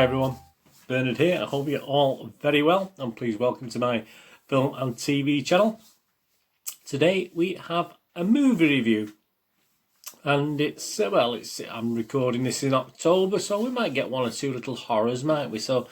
everyone, Bernard here. I hope you're all very well and please welcome to my film and TV channel. Today we have a movie review and I'm recording this in October, so we might get one or two little horrors, might we? So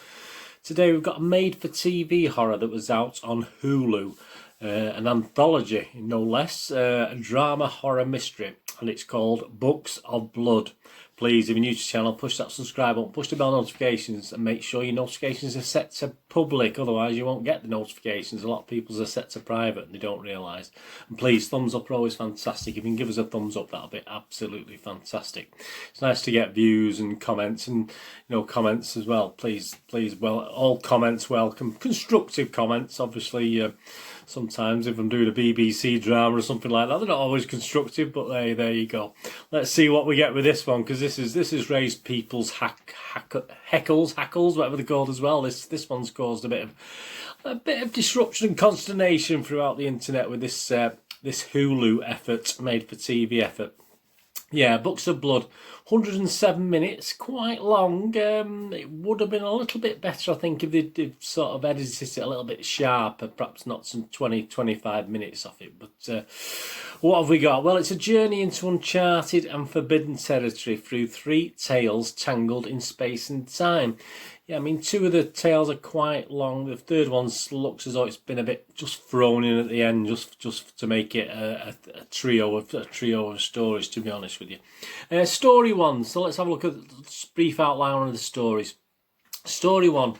today we've got a made-for-TV horror that was out on Hulu, an anthology no less, a drama horror mystery, and it's called Books of Blood. Please, if you're new to the channel, push that subscribe button, push the bell notifications and make sure your notifications are set to public, otherwise you won't get the notifications. A lot of people's are set to private and they don't realise. And please, thumbs up are always fantastic. If you can give us a thumbs up, that'll be absolutely fantastic. It's nice to get views and comments, and comments as well. Please, well, all comments welcome. Constructive comments, obviously. Sometimes if I'm doing a BBC drama or something like that, they're not always constructive, but there you go. Let's see what we get with this one, because this has raised people's hackles, whatever they're called as well. This one's caused a bit of disruption and consternation throughout the internet with this Hulu effort, made for TV effort. Yeah, Books of Blood, 107 minutes, quite long. It would have been a little bit better, I think, if they'd sort of edited it a little bit sharper, perhaps not some 20-25 minutes off it. But what have we got? Well, it's a journey into uncharted and forbidden territory through three tales tangled in space and time. Yeah, I mean, two of the tales are quite long. The third one looks as though it's been a bit just thrown in at the end, just to make it a trio of stories, to be honest with you. Story one. So let's have a look at the brief outline of the stories. Story one.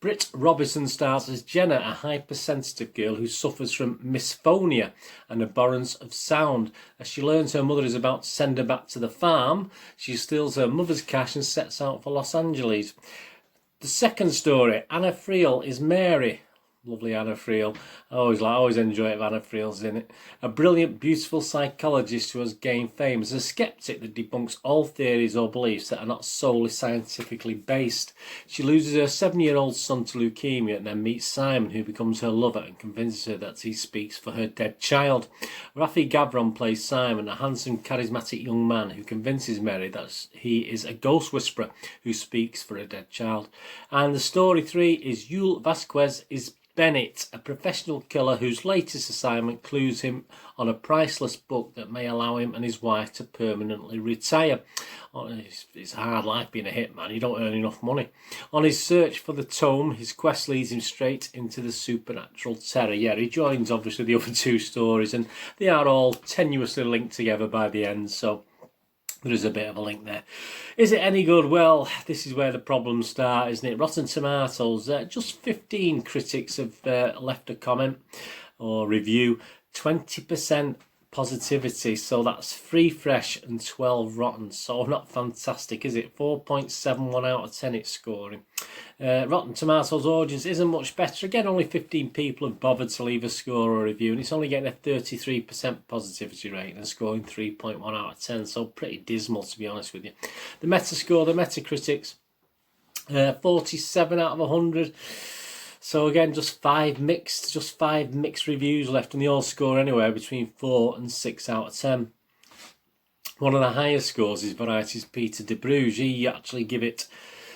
Britt Robinson stars as Jenna, a hypersensitive girl who suffers from misphonia, an abhorrence of sound. As she learns her mother is about to send her back to the farm, she steals her mother's cash and sets out for Los Angeles. The second story, Anna Friel is Mary. Lovely Anna Friel. I always enjoy it if Anna Friel's in it. A brilliant, beautiful psychologist who has gained fame as a skeptic that debunks all theories or beliefs that are not solely scientifically based. She loses her 7-year-old son to leukemia and then meets Simon, who becomes her lover and convinces her that he speaks for her dead child. Rafi Gavron plays Simon, a handsome, charismatic young man who convinces Mary that he is a ghost whisperer who speaks for a dead child. And the story 3 is Yul Vasquez is Bennett, a professional killer whose latest assignment clues him on a priceless book that may allow him and his wife to permanently retire. It's a hard life being a hitman, you don't earn enough money. On his search for the tome, his quest leads him straight into the supernatural terror. Yeah, he joins obviously the other two stories and they are all tenuously linked together by the end, so there is a bit of a link there. Is it any good? Well, this is where the problems start, isn't it? Rotten Tomatoes, just 15 critics have left a comment or review, 20% positivity, so that's 3 fresh and 12 rotten, so not fantastic, is it? 4.71 out of 10 it's scoring. Rotten Tomatoes audience isn't much better. Again, only 15 people have bothered to leave a score or a review, and it's only getting a 33% positivity rate and scoring 3.1 out of 10, so pretty dismal, to be honest with you. The Metascore, the Metacritics, 47 out of 100. So again, just five mixed reviews left, and they all score anywhere between 4 and 6 out of 10. One of the highest scores is Variety's Peter de Bruges. He actually give it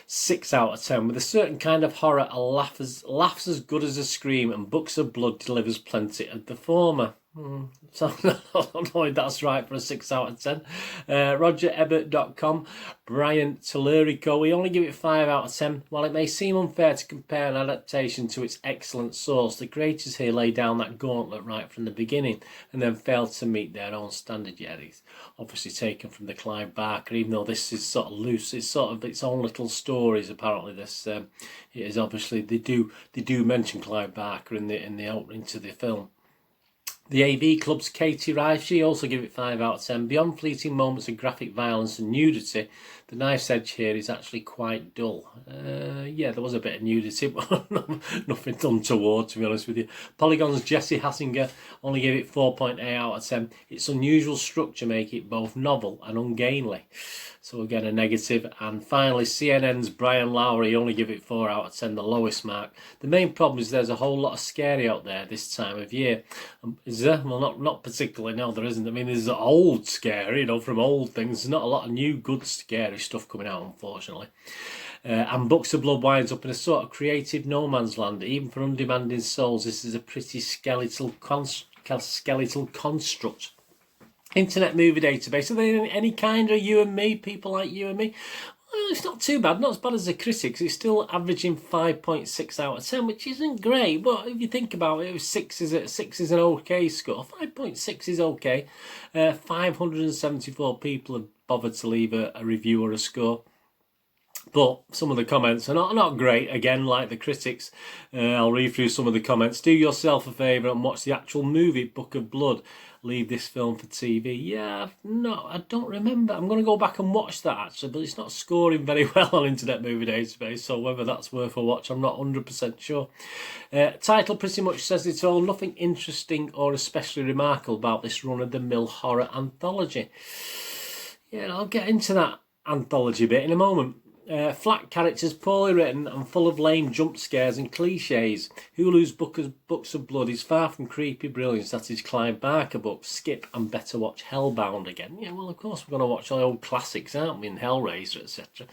6 out of 10. With a certain kind of horror, a laugh as good as a scream, and Books of Blood delivers plenty of the former. So I don't know if that's right for a 6 out of 10. RogerEbert.com, Brian Tellurico, we only give it 5 out of 10. While it may seem unfair to compare an adaptation to its excellent source, the creators here lay down that gauntlet right from the beginning and then failed to meet their own standard. Yeah, it's obviously taken from the Clive Barker, even though this is sort of loose. It's sort of its own little stories. Apparently, this it is obviously they do mention Clive Barker in the opening to the film. The AV Club's Katie Rife, she also gave it 5 out of 10. Beyond fleeting moments of graphic violence and nudity, the knife's edge here is actually quite dull. Yeah, there was a bit of nudity, but nothing untoward, to be honest with you. Polygon's Jesse Hassinger only gave it 4.8 out of 10. Its unusual structure make it both novel and ungainly. So again, a negative. And finally, CNN's Brian Lowry only give it 4 out of 10, the lowest mark. The main problem is there's a whole lot of scary out there this time of year. Is there? Well, not particularly, no, there isn't. I mean, there's old scary, from old things. There's not a lot of new, good, scary stuff coming out, unfortunately. And Books of Blood winds up in a sort of creative no man's land. Even for undemanding souls, this is a pretty skeletal construct. Internet Movie Database. Are they any kind of you and me, people like you and me? Well, it's not too bad. Not as bad as the critics. It's still averaging 5.6 out of 10, which isn't great. But if you think about it, 6 is an okay score. 5.6 is okay. 574 people have bothered to leave a review or a score. But some of the comments are not great. Again, like the critics, I'll read through some of the comments. Do yourself a favour and watch the actual movie, Book of Blood. Leave this film for TV. Yeah, no, I don't remember. I'm going to go back and watch that actually, but it's not scoring very well on Internet Movie Database, so whether that's worth a watch, I'm not 100% sure. Title pretty much says it all. Nothing interesting or especially remarkable about this run-of-the-mill horror anthology. Yeah, I'll get into that anthology bit in a moment. Flat characters, poorly written and full of lame jump scares and cliches. Hulu's Books of Blood is far from creepy brilliance. That is Clive Barker books. Skip and better watch Hellbound again. Yeah, well, of course we're going to watch all the old classics, aren't we, in Hellraiser, etc.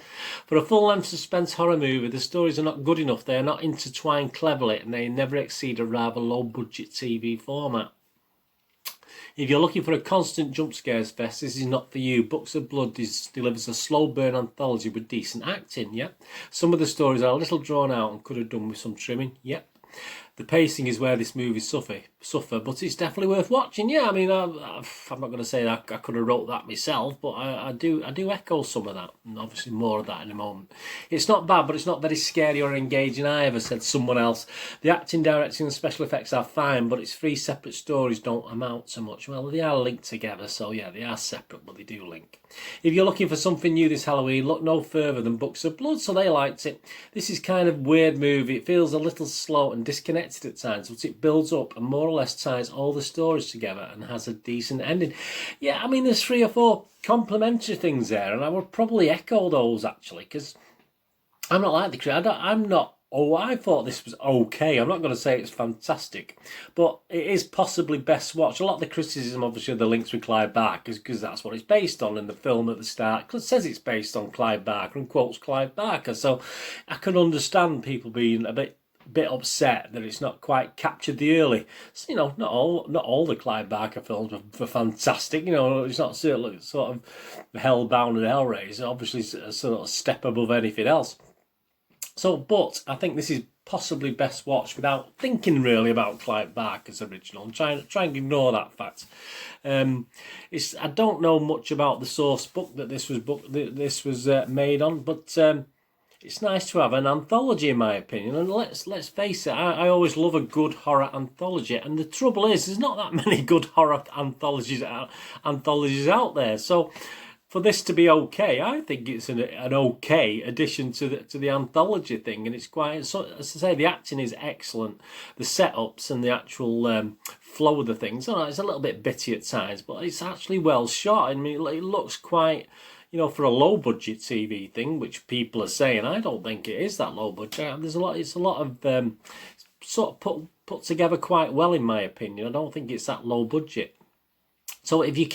For a full-length suspense horror movie, the stories are not good enough. They are not intertwined cleverly, and they never exceed a rather low-budget TV format. If you're looking for a constant jump scares fest, this is not for you. Books of Blood delivers a slow burn anthology with decent acting, yeah. Some of the stories are a little drawn out and could have done with some trimming, yep. The pacing is where this movie suffer, but it's definitely worth watching. Yeah, I mean, I'm not going to say that I could have wrote that myself, but I do echo some of that, and obviously more of that in a moment. It's not bad, but it's not very scary or engaging either, said someone else. The acting, directing and special effects are fine, but its 3 separate stories don't amount to much. Well, they are linked together, so yeah, they are separate, but they do link. If you're looking for something new this Halloween, look no further than Books of Blood, so they liked it. This is kind of weird movie. It feels a little slow and disconnected at times, but it builds up and more or less ties all the stories together and has a decent ending. Yeah, I mean, there's 3 or 4 complementary things there, and I would probably echo those actually, because I'm not like the critic. I thought this was okay. I'm not going to say it's fantastic, but it is possibly best watched. A lot of the criticism, obviously, of the links with Clive Barker is because that's what it's based on in the film at the start. It says it's based on Clive Barker and quotes Clive Barker, so I can understand people being a bit upset that it's not quite captured the early. So, you know, not all the Clive Barker films were fantastic. You know, it's not sort of Hellbound and Hellraiser. Obviously, it's a sort of step above anything else. So, but I think this is possibly best watched without thinking really about Clive Barker's original and try and ignore that fact. I don't know much about the source book that this was made on, but it's nice to have an anthology, in my opinion. And let's face it, I always love a good horror anthology. And the trouble is, there's not that many good horror anthologies out there. So for this to be okay, I think it's an okay addition to the anthology thing, and it's quite. So, as I say, the acting is excellent, the setups and the actual flow of the things. It's a little bit bitty at times, but it's actually well shot. I mean, it looks quite. You know, for a low budget TV thing, which people are saying, I don't think it is that low budget. It's a lot of sort of put together quite well, in my opinion. I don't think it's that low budget. So if you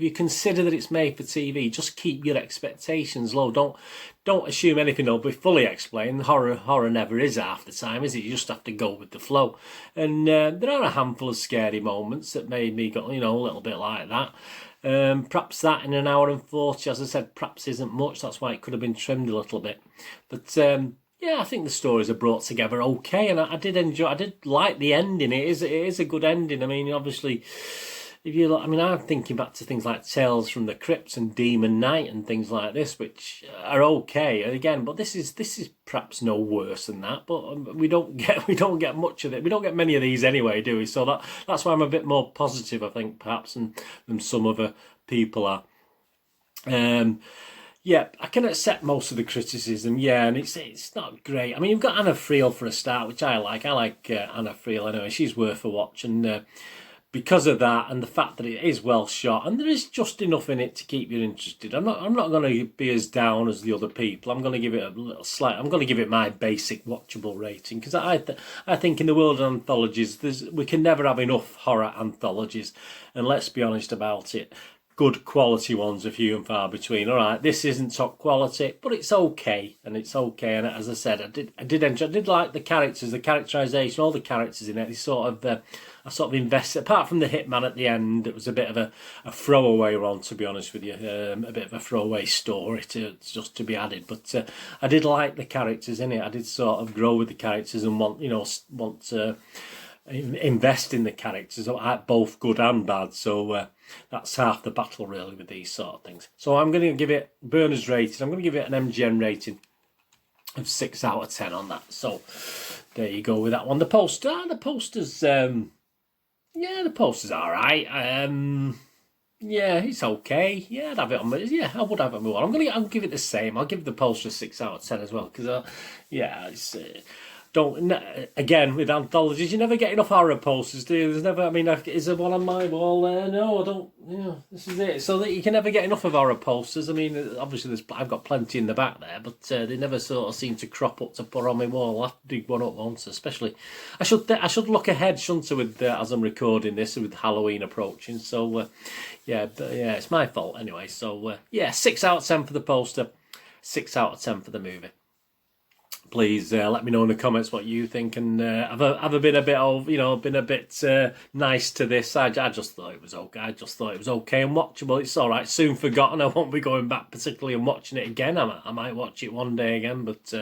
consider that it's made for TV, just keep your expectations low. Don't assume anything will be fully explained. Horror never is half the time, is it? You just have to go with the flow. And there are a handful of scary moments that made me go, you know, a little bit like that. Perhaps that in an hour and 40, as I said, perhaps isn't much. That's why it could have been trimmed a little bit. But yeah, I think the stories are brought together okay, and I did like the ending. It is a good ending. I mean, obviously, if you look, I mean, I'm thinking back to things like Tales from the Crypt and Demon Knight and things like this, which are okay again. But this is perhaps no worse than that. But we don't get much of it. We don't get many of these anyway, do we? So that's why I'm a bit more positive, I think, perhaps, than some other people are. Yeah, I can accept most of the criticism, yeah, and it's not great. I mean, you've got Anna Friel for a start, which I like. I like Anna Friel anyway. She's worth a watch, and because of that and the fact that it is well shot and there is just enough in it to keep you interested. I'm not going to be as down as the other people. I'm going to give it a little slight. I'm going to give it my basic watchable rating, because I think in the world of anthologies, we can never have enough horror anthologies, and let's be honest about it. good quality ones are few and far between. All right, this isn't top quality, but it's okay, and it's okay. And as I said, I did like the characters, the characterization, all the characters in it. They I sort of invested. Apart from the hitman at the end, it was a bit of a throwaway one, to be honest with you, a bit of a throwaway story just to be added. But I did like the characters in it. I did sort of grow with the characters and want to invest in the characters, both good and bad. So that's half the battle really with these sort of things. So I'm going to give it Berners rating. I'm going to give it an MGM rating of 6 out of 10 on that. So there you go with that one. The poster's yeah, the poster's all right. Yeah, it's okay. Yeah, I'd have it on. Yeah, I would have it on my wall. I'll give it the same. I'll give the poster a 6 out of 10 as well, because yeah, it's. Again, with anthologies, you never get enough horror posters, do you? There's never. I mean, is there one on my wall? No, I don't. Yeah, this is it. So that you can never get enough of horror posters. I mean, obviously, I've got plenty in the back there, but they never sort of seem to crop up to put on my wall. I'll have to dig one up once, especially. I should look ahead, shouldn't I, with as I'm recording this, with Halloween approaching. So, yeah, it's my fault anyway. So, yeah, 6 out of 10 for the poster, 6 out of 10 for the movie. Please let me know in the comments what you think, and have I been a bit nice to this? I just thought it was okay. I just thought it was okay and watchable. It's all right. Soon forgotten. I won't be going back particularly and watching it again. I might watch it one day again, but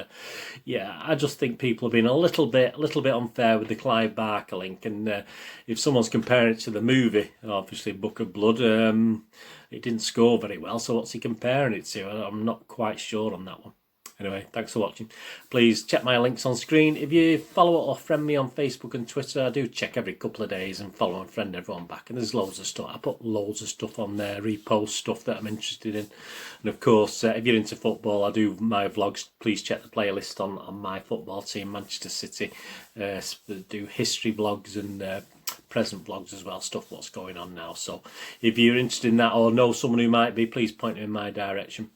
yeah, I just think people have been a little bit unfair with the Clive Barker link, and if someone's comparing it to the movie, obviously Book of Blood, it didn't score very well. So what's he comparing it to? I'm not quite sure on that one. Anyway, thanks for watching. Please check my links on screen. If you follow or friend me on Facebook and Twitter, I do check every couple of days and follow and friend everyone back. And there's loads of stuff. I put loads of stuff on there, repost stuff that I'm interested in. And of course, if you're into football, I do my vlogs. Please check the playlist on my football team, Manchester City. Do history vlogs and present vlogs as well, stuff what's going on now. So if you're interested in that or know someone who might be, please point them in my direction.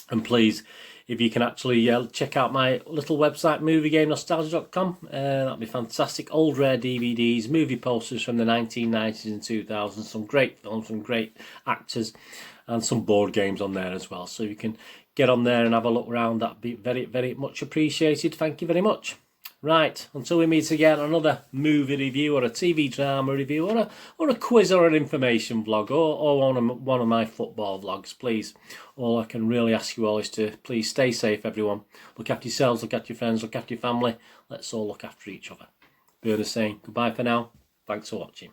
And please, if you can actually check out my little website, moviegamenostalgia.com, that'd be fantastic. Old rare DVDs, movie posters from the 1990s and 2000s, some great films, some great actors, and some board games on there as well. So you can get on there and have a look around. That'd be very, very much appreciated. Thank you very much. Right, until we meet again, another movie review or a TV drama review or a quiz or an information vlog or one of my football vlogs, please. All I can really ask you all is to please stay safe, everyone. Look after yourselves, look after your friends, look after your family. Let's all look after each other. Berners saying goodbye for now. Thanks for watching.